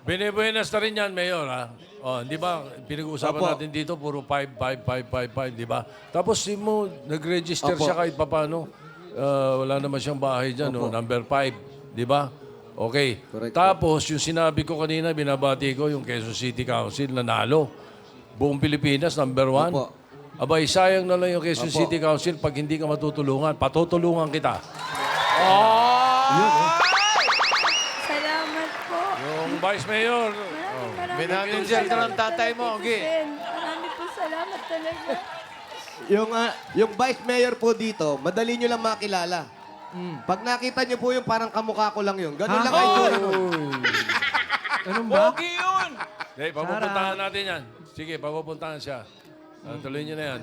Binibuenas na rin yan, Mayor, ha? Oh, di ba, pinag-uusapan Opo. natin dito, puro 5, 5, 5, 5, 5, di ba? Tapos si mo, nag-register Opo. siya kahit papano. Wala naman siyang bahay dyan, no? Number 5, di ba? Okay. Correct. Tapos, yung sinabi ko kanina, binabati ko, yung Quezon City Council, nanalo. Buong Pilipinas, number 1. Opo. Abay, sayang na lang yung Quezon Opo. City Council pag hindi ka matutulungan. Patutulungan kita. Salamat po. Yung Vice Mayor, Maraming Binanggit ka ng tatay mo, Gi. Marami po salamat talaga. Yung vice mayor po dito, madali nyo lang makilala. Pag nakita nyo po yung parang kamukha ko lang yun. Ganun lang kayo. Ganun ba? Pogi yun! hey, papupuntahan natin yan. Sige, papupuntahan siya. Tuloy niyo na yan.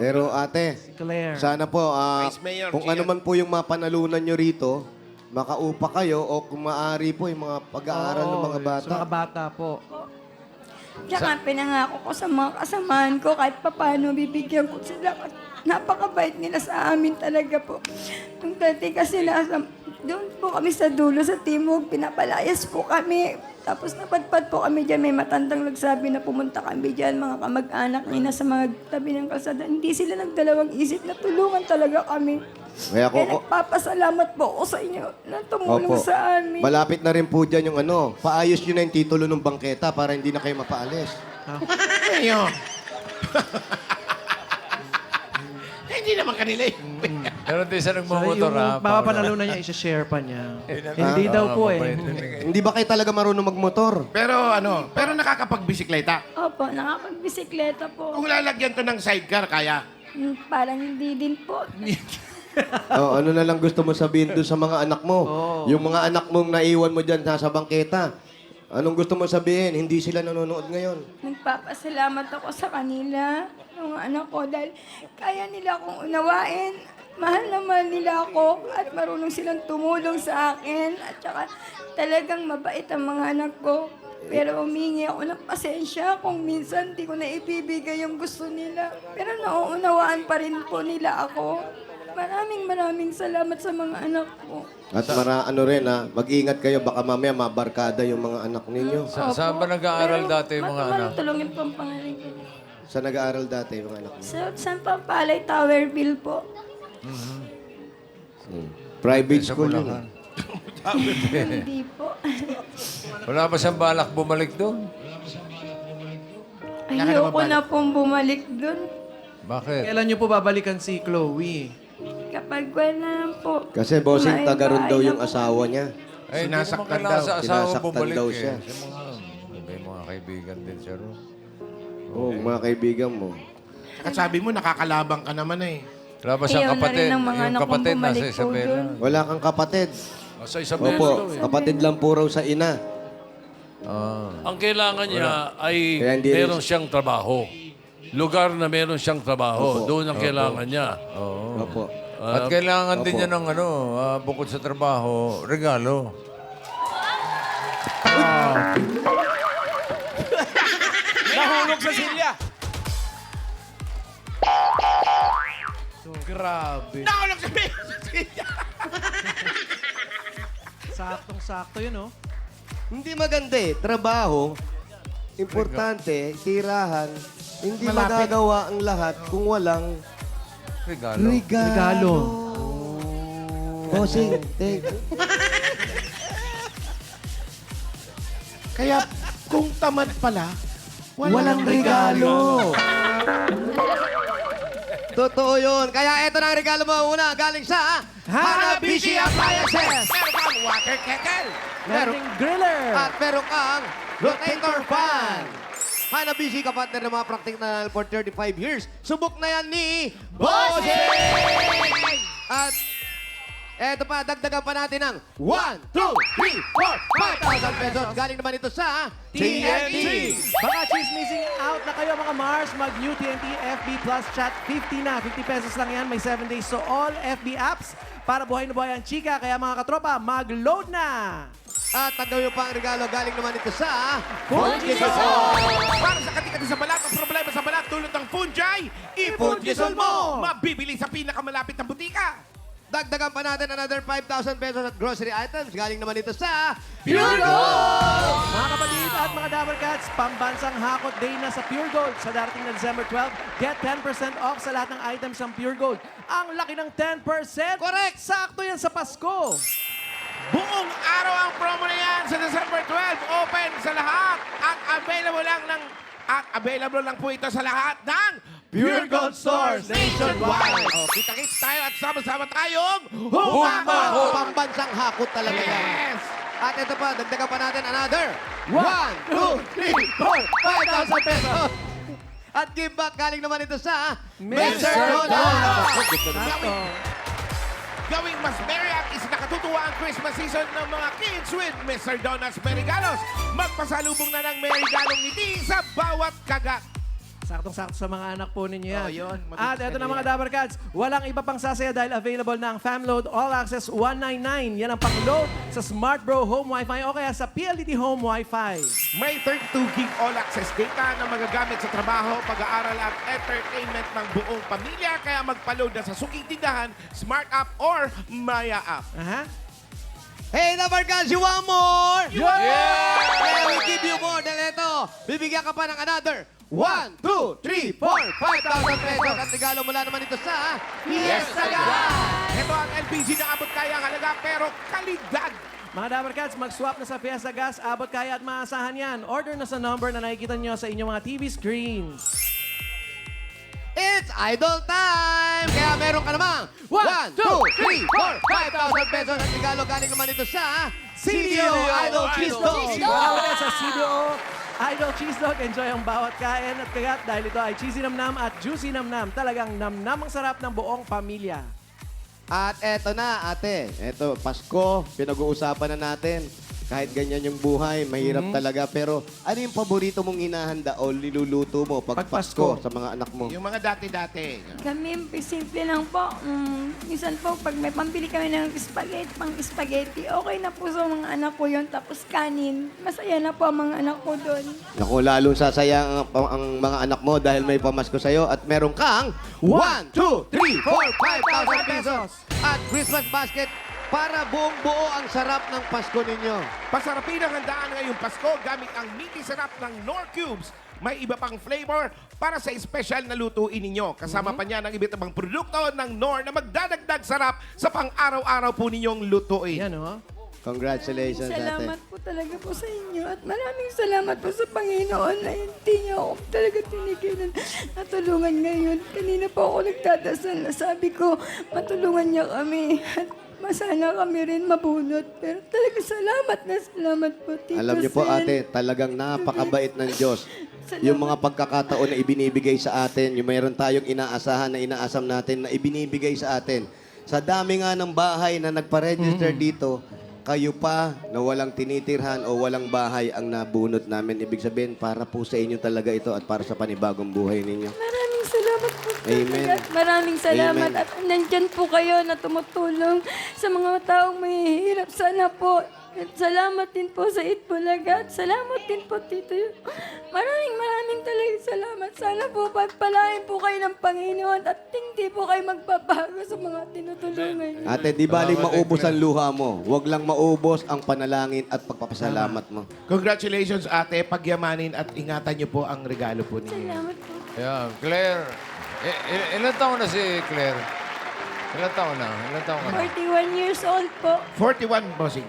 Pero ate, Claire. sana po, Vice Mayor, kung ano man po yung mapanalunan nyo rito, makaupa kayo o kung maaari po yung mga pag-aaral ng mga bata. Sa mga bata po. Tsaka pinangako ko sa mga kasamahan ko kahit papaano bibigyan ko sila. Napakabait nila sa amin talaga po. Nung dati kasi doon po kami sa dulo sa Timog, pinapalayas po kami. Tapos napadpad po kami dyan. May matandang nagsabi na pumunta kami dyan, mga kamag-anak nila sa mga tabi ng kalsada. Hindi sila nagdalawang isip na tulungan talaga kami. Kaya Kaya nagpapasalamat po ako sa inyo na tumulong sa amin. Malapit na rin po dyan yung paayos nyo na yung titulo ng bangketa para hindi na kayo mapaalis. Mayor. Hindi naman kanila eh. Meron din siya So, nagmamotor, yung ha? mapapanalunan niya, isa-share pa niya. Hindi daw po eh. Hindi ba kayo talaga marunong magmotor? Pero nakakapagbisikleta. Opo, nakapag-bisikleta po. Kung lalagyan to ng sidecar, kaya. Parang hindi din po. Ano na lang gusto mo sabihin doon sa mga anak mo? Yung mga anak mong naiwan mo dyan nasa bangketa. Anong gusto mo sabihin? Hindi sila nanonood ngayon. Nagpapasalamat ako sa kanila, mga anak ko, dahil kaya nila akong unawain. Mahal na mahal nila ako at marunong silang tumulong sa akin. At saka talagang mabait ang mga anak ko. Pero humingi ako ng pasensya kung minsan di ko na ibibigay yung gusto nila. Pero nauunawaan pa rin po nila ako. Maraming salamat sa mga anak ko. At mag-ingat kayo. Baka mamaya mabarkada yung mga anak ninyo. Saan ba nag-aaral dati yung mga anak? Matulungin po ang pangalan ko. Sa nag-aaral dati yung mga anak ninyo? Sa San Pampalay, Towerville po. Private Sa school yun. Bulacan. Hindi po. Wala pa siyang balak bumalik doon? Ayoko na pong bumalik dun. Bakit? Kailan niyo po babalikan si Chloe? Kapag wala po. Kasi bossing kumain taga ron daw bahay yung na po. asawa niya. Ay, hindi naman Sinasaktan kailangan daw. sa asawa Sinasaktan bumalik daw eh. siya. May mga kaibigan din siya ron. Oo, mga kaibigan mo. At sabi mo, nakakalabang ka naman eh. Wala ba siyang Ayaw na kapatid? rin ng mga Yung anak kong kapatid nasa bumalik po Isabela. dun. Wala kang kapatid. Sa Isabela Opo, daw eh. kapatid lang po raw sa ina. Ah. Ang kailangan niya ay Kaya hindi rin- meron siyang trabaho. Lugar na meron siyang trabaho. Doon ang kailangan niya. Oo. Opo. At kailangan din Opo. niya ng bukod sa trabaho, regalo. Nahulog sa silya! Grabe. Nahulog sa silya! Saktong-sakto yun, oh. Hindi maganda eh. Trabaho, importante, tirahan. Hindi magagawa ang lahat kung walang Regalo. Regalo. Bossing, thank you. Kaya kung tamad pala, Walang regalo. Totoo yun. Kaya eto na ang regalo mo una galing sa Hanabishi Appliances. meron kang water kettle. Meron ding griller. At meron kang rotator fan. Hanabishi, kapatner ng mga practical for 35 years. Subok na yan ni Bossing! At eto pa, dagdagan pa natin ng 1, 2, 3, 4, 5,000 pesos. Galing naman ito sa TNT. Baka chismissing out na kayo mga Mars. Mag-new TNT FB Plus Chat 50 na. 50 pesos lang yan. May 7 days. So all FB apps para buhay na buhay ang chika. Kaya mga katropa, mag-load na! At tanggawin pa ang regalo. Galing naman ito sa Fungisol! Para sa katikati sa balat, ang problema sa balat tulad ng fungi, i-fungisol mo! Mabibili sa pinakamalapit na butika. Dagdagan pa natin another 5,000 pesos at grocery items. Galing naman ito sa Mga kapatid, mga Dabber Cats, pambansang hakot day na sa Pure Gold. Sa darating na December 12, get 10% off sa lahat ng items ng Pure Gold. Ang laki ng 10%. Correct. Sakto yan sa Pasko. Buong araw ang promo na yan sa December 12. Open sa lahat. At available lang po ito sa lahat ng Pure Gold Stores nationwide. Oh, kita-kits tayo at sama-sama tayong Humako! Pambansang hakot talaga yan. Yes! At ito pa, dagdagan pa natin another 1, 2, 3, 4, 5,000 pesos. At give back galing naman ito sa Mr. Donald. Gawing mas merry at isinakatutuwa ang Christmas season ng mga kids with Mr. Donald's Merigalos. Magpasalubong na ng Merigalong ngiti sa bawat kagat. Saktong-sakto sa mga anak po ninyo yan. Oh, yun. At eto na mga Dabber Cats, walang iba pang sasaya dahil available na ang FamLoad All Access 199. Yan ang pang-load sa Smart Bro Home Wi-Fi o kaya sa PLDT Home Wi-Fi. May 32 gig all-access data na magagamit sa trabaho, pag-aaral at entertainment ng buong pamilya. Kaya magpa-load na sa suking tindahan, Smart App or Maya App. Aha. Hey, Dabber Cats, you want more? You want more? Kaya we give you more. Dahil ito, bibigyan ka pa ng another 1, 2, 3, 4, 5,000 pesos. At regalo mula naman ito sa Fiesta Gas. Ito ang LPG na abot kaya ang halaga pero kalidad. Mga Dabber Cats, mag-swap na sa Fiesta Gas. Abot kaya at maasahan yan. Order na sa number na nakikita nyo sa inyong mga TV screens. It's idol time! Kaya meron ka namang 1, 2, 3, 4, 5,000 pesos. At regalo galing naman ito sa CDO Idol Cheese Dog. Wala sa CDO Idol Cheese Dog. Enjoy ang bawat kain at kagat dahil ito ay cheesy namnam at juicy namnam. Talagang namnam ang sarap ng buong pamilya. At eto na, ate. Eto, Pasko, pinag-uusapan na natin. Kahit ganyan yung buhay, mahirap talaga. Pero ano yung paborito mong hinahanda o niluluto mo pag Pag Pasko Pasko. sa mga anak mo? Yung mga dati-dati. Kami, simple lang po. Minsan po, pag may pambili kami ng spaghetti, okay na po sa mga anak ko yun. Tapos kanin, masaya na po ang mga anak ko doon. Naku, lalo sasaya ang mga anak mo dahil may pamasko sa'yo at meron kang 1, 2, 3, 4, 5,000 pesos at Christmas basket para buong-buo ang sarap ng Pasko ninyo. Pasarapin ang handaan ngayong Pasko gamit ang meaty sarap ng Knorr Cubes. May iba pang flavor para sa espesyal na lutuin ninyo. Kasama pa niya ng iba't ibang produkto ng Knorr na magdadagdag sarap sa pang-araw-araw po ninyong lutuin. Yan, oh. Congratulations, Salamat ate. po talaga po sa inyo at maraming salamat po sa Panginoon na hindi niyo ako talaga tinigilan. Natulungan ngayon. Kanina po ako nagdadasal na sabi ko, matulungan niya kami at masana kami rin mabunot. Pero talaga salamat po, Tito Alam niyo po, Sen. ate, talagang napakabait ng Diyos. Salamat. Yung mga pagkakataon na ibinibigay sa atin, yung mayroon tayong inaasahan na inaasam natin na ibinibigay sa atin. Sa dami nga ng bahay na nagpa-register dito, kayo pa na walang tinitirhan o walang bahay ang nabunot namin. Ibig sabihin, para po sa inyo talaga ito at para sa panibagong buhay ninyo. Maraming salamat po. Amen. talaga. Maraming salamat Amen. at nandyan po kayo na tumutulong sa mga taong may hirap. Sana po. At salamat din po sa Itbulaga at salamat din po, Tito. Maraming talaga salamat. Sana po pagpalain po kayo ng Panginoon at hindi po kayo magbabago sa mga tinutulungan niyo. Ate, di baling maubos ang luha mo. Huwag lang maubos ang panalangin at pagpapasalamat mo. Congratulations, ate. Pagyamanin at ingatan niyo po ang regalo po ninyo. Salamat po. Yeah, Claire. Ilan taon na si Claire? Ilan taon na? Ilan taon ka na? 41 years old po. 41, bossing.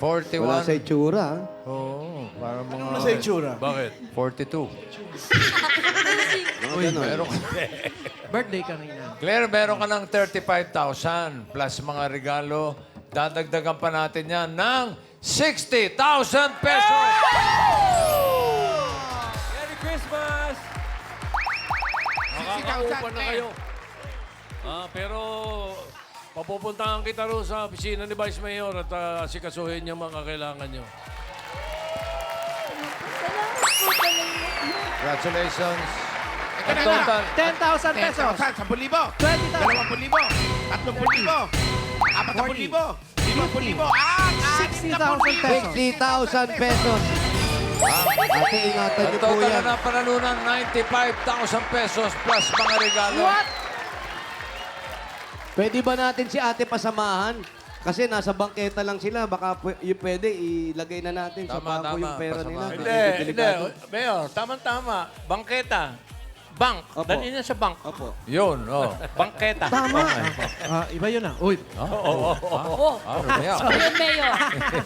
41? Wala sa itsura, ha? Oo, parang mga... Ano sa itsura? Bakit? 42. Uy, Meron ka. Birthday kanina. Claire, meron ka ng 35,000 plus mga regalo. Dadagdagan pa natin yan ng 60,000 pesos! Merry Christmas! Makakaupa na kayo. Pero papupuntahan kita ro sa opisina ni Vice Mayor at sikasuhin niya mga kailangan niyo. Salamat po talaga. Congratulations. Ito Ang na total, 10,000 pesos. 10,000, 10,000, 20,000. 20,000, 30,000, 40,000, 50,000, 50,000, at 60,000 pesos. 60,000 pesos. Ate, ingatan ang niyo po total yan. na panalunan, 95,000 pesos plus mga regalo. What? Pwede ba natin si ate pasamahan? Kasi nasa bangketa lang sila, baka yung pwede ilagay na natin sa Tama, bangko tama. yung pera Pasama. nila. Hindi, hindi. Mayor, tama-tama. Bangketa. Bank. Opo. Dali na sa bank. Opo. Yun, oh. Bangketa. Tama. Iba yun ah. Uy. Ano ba yan? Yun, Mayor.